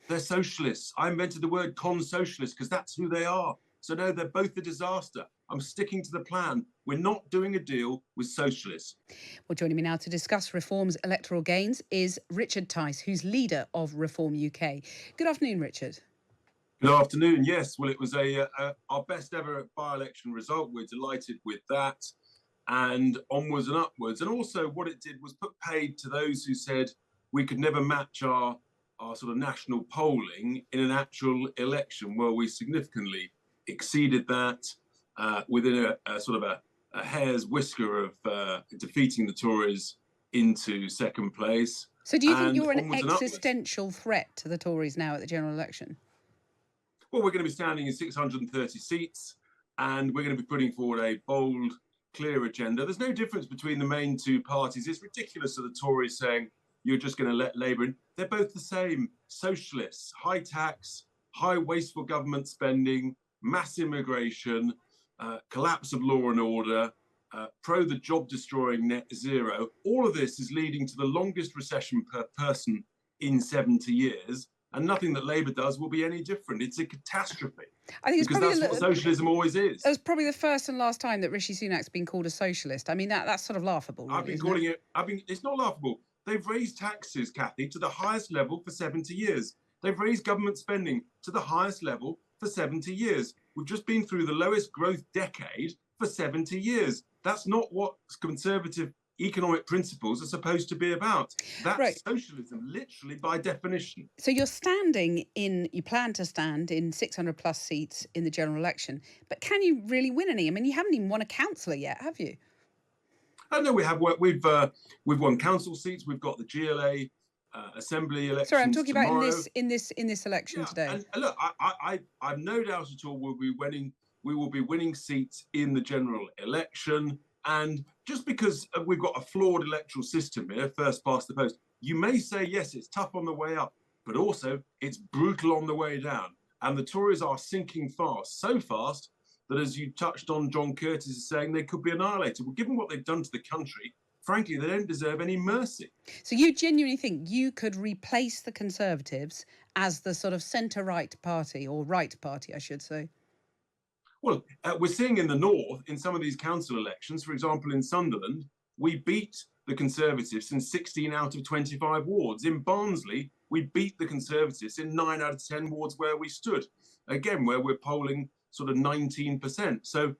They're socialists. I invented the word con-socialist because that's who they are. So no, they're both a disaster. I'm sticking to the plan. We're not doing a deal with socialists. Well, joining me now to discuss Reform's electoral gains is Richard Tice, who's leader of Reform UK. Good afternoon, Richard. Good afternoon. Yes, well, it was our best ever by-election result. We're delighted with that, and onwards and upwards. And also, what it did was put paid to those who said we could never match our sort of national polling in an actual election. Well, we significantly exceeded that within a sort of a hair's whisker of defeating the Tories into second place. So do you think you're an existential threat to the Tories now at the general election? Well, we're going to be standing in 630 seats, and we're going to be putting forward a bold, clear agenda. There's no difference between the main two parties. It's ridiculous that the Tories saying you're just going to let Labour in. They're both the same. Socialists, high tax, high wasteful government spending, mass immigration, collapse of law and order, pro the job-destroying net zero. All of this is leading to the longest recession per person in 70 years. And nothing that Labour does will be any different. It's a catastrophe. I think because that's what socialism always is. It was probably the first and last time that Rishi Sunak's been called a socialist. I mean, that's sort of laughable. Really, I've been calling it. It's not laughable. They've raised taxes, Cathy, to the highest level for 70 years. They've raised government spending to the highest level for 70 years. We've just been through the lowest growth decade for 70 years. That's not what conservative economic principles are supposed to be about. That's right. Socialism, literally by definition. So you plan to stand in 600 plus seats in the general election, but can you really win any? I mean, you haven't even won a councillor yet, have you? Oh no, we have. We've won council seats. We've got the GLA assembly elections. Sorry, I'm talking tomorrow. about in this election today. And look, I've no doubt at all we will be winning seats in the general election. And just because we've got a flawed electoral system here, first past the post, you may say, yes, it's tough on the way up, but also it's brutal on the way down. And the Tories are sinking fast, so fast that, as you touched on, John Curtis is saying they could be annihilated. Well, given what they've done to the country, frankly, they don't deserve any mercy. So you genuinely think you could replace the Conservatives as the sort of centre-right party, or right party, I should say? Well, we're seeing in the north, in some of these council elections, for example, in Sunderland, we beat the Conservatives in 16 out of 25 wards. In Barnsley, we beat the Conservatives in 9 out of 10 wards where we stood. Again, where we're polling sort of 19%. So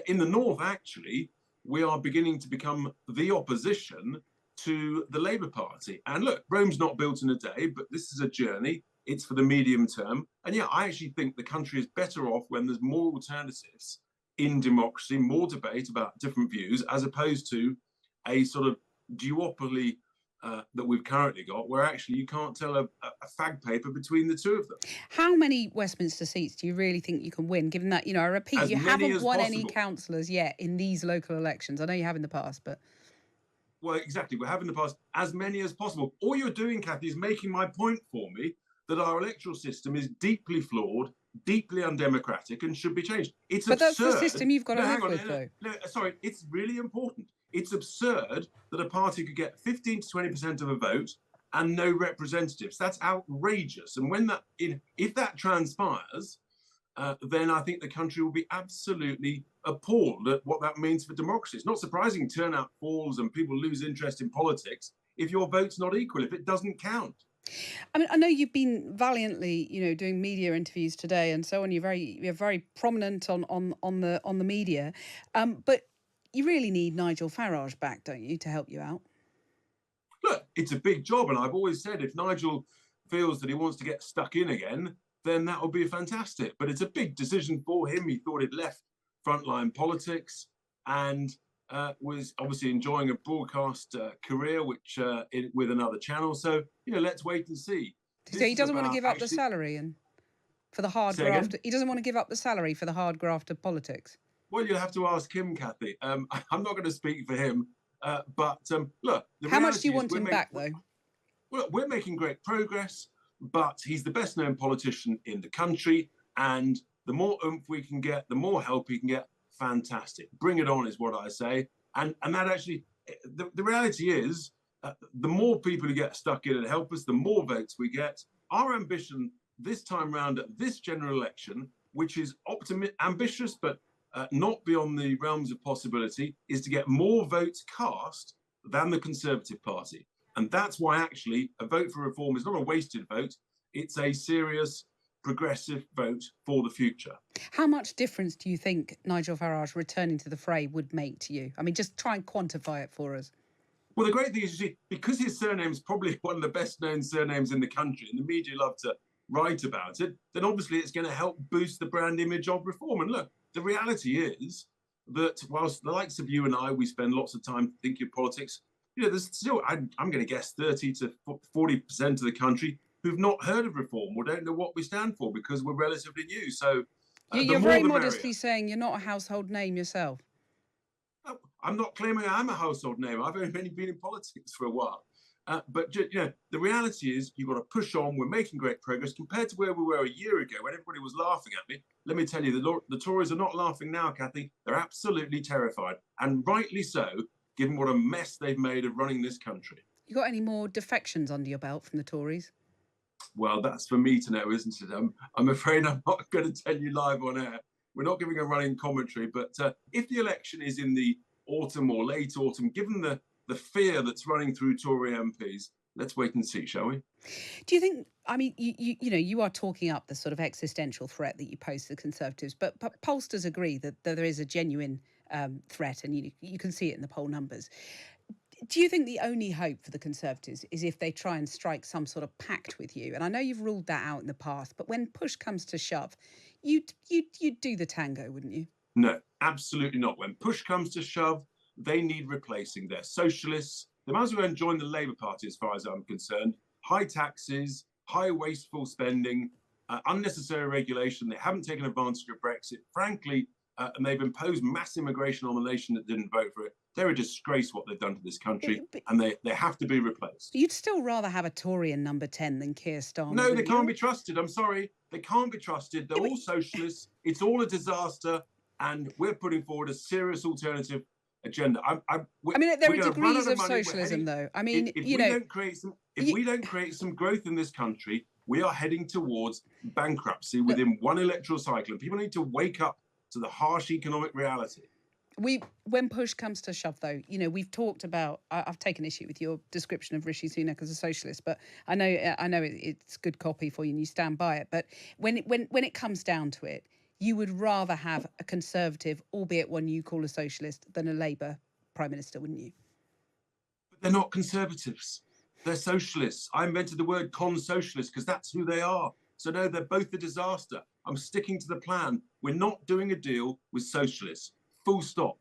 in the north, actually, we are beginning to become the opposition to the Labour Party. And look, Rome's not built in a day, but this is a journey. It's for the medium term. And yeah, I actually think the country is better off when there's more alternatives in democracy, more debate about different views, as opposed to a sort of duopoly that we've currently got, where actually you can't tell a fag paper between the two of them. How many Westminster seats do you really think you can win, given that, I repeat, you haven't won any councillors yet in these local elections? I know you have in the past, but... Well, exactly. We have in the past as many as possible. All you're doing, Cathy, is making my point for me that our electoral system is deeply flawed, deeply undemocratic, and should be changed. It's absurd. But that's the system you've got to live with, though. No, sorry, it's really important. It's absurd that a party could get 15 to 20% of a vote and no representatives. That's outrageous. And if that transpires, then I think the country will be absolutely appalled at what that means for democracy. It's not surprising turnout falls and people lose interest in politics if your vote's not equal, if it doesn't count. I mean, I know you've been valiantly, doing media interviews today and so on. You're very prominent on the media, but you really need Nigel Farage back, don't you, to help you out? Look, it's a big job, and I've always said if Nigel feels that he wants to get stuck in again, then that would be fantastic. But it's a big decision for him. He thought he'd left frontline politics and was obviously enjoying a broadcast career, with another channel. So, let's wait and see. So he doesn't want to give up the salary and for the hard graft. He doesn't want to give up the salary for the hard graft of politics. Well, you'll have to ask him, Cathy. I'm not going to speak for him. But look, how much do you want him back, though? Well, we're making great progress, but he's the best known politician in the country. And the more oomph we can get, the more help he can get. Fantastic. Bring it on is what I say. And that actually, the reality is, the more people who get stuck in and help us, the more votes we get, our ambition this time round at this general election, which is ambitious but not beyond the realms of possibility, is to get more votes cast than the Conservative Party. And that's why actually a vote for reform is not a wasted vote. It's a serious, progressive vote for the future. How much difference do you think Nigel Farage returning to the fray would make to you? I mean, just try and quantify it for us. Well, the great thing is, you see, because his surname is probably one of the best known surnames in the country, and the media love to write about it, then obviously it's going to help boost the brand image of reform. And look, the reality is that whilst the likes of you and I, we spend lots of time thinking of politics, there's still, I'm going to guess 30 to 40% of the country who've not heard of reform or don't know what we stand for because we're relatively new. So you're very modestly saying you're not a household name yourself. I'm not claiming I'm a household name. I've only been in politics for a while. But the reality is you've got to push on. We're making great progress compared to where we were a year ago when everybody was laughing at me. Let me tell you, the Tories are not laughing now, Cathy. They're absolutely terrified, and rightly so, given what a mess they've made of running this country. You got any more defections under your belt from the Tories? Well, that's for me to know, isn't it? I'm afraid I'm not going to tell you live on air. We're not giving a running commentary, but if the election is in the autumn or late autumn, given the fear that's running through Tory MPs, let's wait and see, shall we? Do you think, I mean, you are talking up the sort of existential threat that you pose to the Conservatives, but pollsters agree that there is a genuine threat, and you can see it in the poll numbers. Do you think the only hope for the Conservatives is if they try and strike some sort of pact with you? And I know you've ruled that out in the past, but when push comes to shove, you'd do the tango, wouldn't you? No, absolutely not. When push comes to shove, they need replacing. They're socialists. They might as well join the Labour Party, as far as I'm concerned. High taxes, high wasteful spending, unnecessary regulation. They haven't taken advantage of Brexit, frankly, and they've imposed mass immigration on the nation that didn't vote for it. They're a disgrace what they've done to this country, and they have to be replaced. You'd still rather have a Tory in number 10 than Keir Starmer. No, they can't be trusted. I'm sorry. They can't be trusted. They're all socialists. It's all a disaster, and we're putting forward a serious alternative agenda. I mean, there are degrees of socialism, though. I mean, if we don't create some growth in this country, we are heading towards bankruptcy within one electoral cycle, and people need to wake up to the harsh economic reality. When push comes to shove, though, we've talked about. I've taken issue with your description of Rishi Sunak as a socialist, but I know it's good copy for you, and you stand by it. But when it comes down to it, you would rather have a Conservative, albeit one you call a socialist, than a Labour Prime Minister, wouldn't you? But they're not Conservatives. They're socialists. I invented the word con-socialist because that's who they are. So no, they're both a disaster. I'm sticking to the plan. We're not doing a deal with socialists. Full stop.